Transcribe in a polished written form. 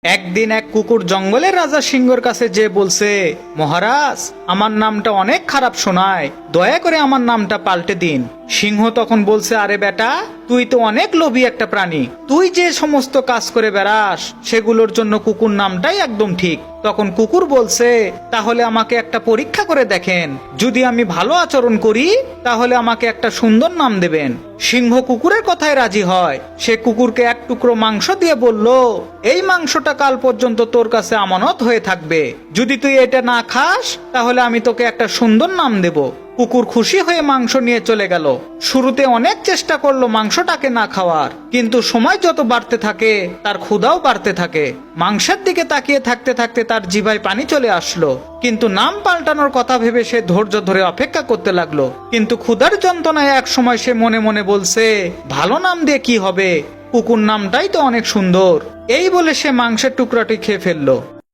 একদিন এক কুকুর জঙ্গলের রাজা সিংহর কাছে যে বলছে, মহারাজ, আমার নামটা অনেক খারাপ শোনায়, দয়া করে আমার নামটা পাল্টে দিন। সিংহ তখন বলছে, আরে বেটা, তুই তো অনেক লোভী একটা প্রাণী, তুই যে সমস্ত কাজ করে বেড়াস সেগুলোর জন্য কুকুর নামটাই একদম ঠিক। তখন কুকুর বলছে, তাহলে আমাকে একটা পরীক্ষা করে দেখেন, যদি আমি ভালো আচরণ করি তাহলে আমাকে একটা সুন্দর নাম দেবেন। সিংহ কুকুরের কথায় রাজি হয়। সে কুকুরকে এক টুকরো মাংস দিয়ে বলল, এই মাংসটা কাল পর্যন্ত তোর কাছে আমানত হয়ে থাকবে, যদি তুই এটা না খাস তাহলে আমি তোকে একটা সুন্দর নাম দেব। কুকুর খুশি হয়ে মাংস নিয়ে চলে গেল। শুরুতে অনেক চেষ্টা করলো মাংসটাকে না খাওয়ার, কিন্তু সময় যত বাড়তে থাকে তার ক্ষুধাও বাড়তে থাকে। মাংসের দিকে তাকিয়ে থাকতে থাকতে তার জিভায় পানি চলে আসলো, কিন্তু নাম পাল্টানোর কথা ভেবে সে ধৈর্য ধরে অপেক্ষা করতে লাগলো। কিন্তু ক্ষুধার যন্ত্রণায় এক সময় সে মনে মনে বলছে, ভালো নাম দিয়ে কি হবে, কুকুর নামটাই তো অনেক সুন্দর। এই বলে সে মাংসের টুকরাটি খেয়ে ফেললো।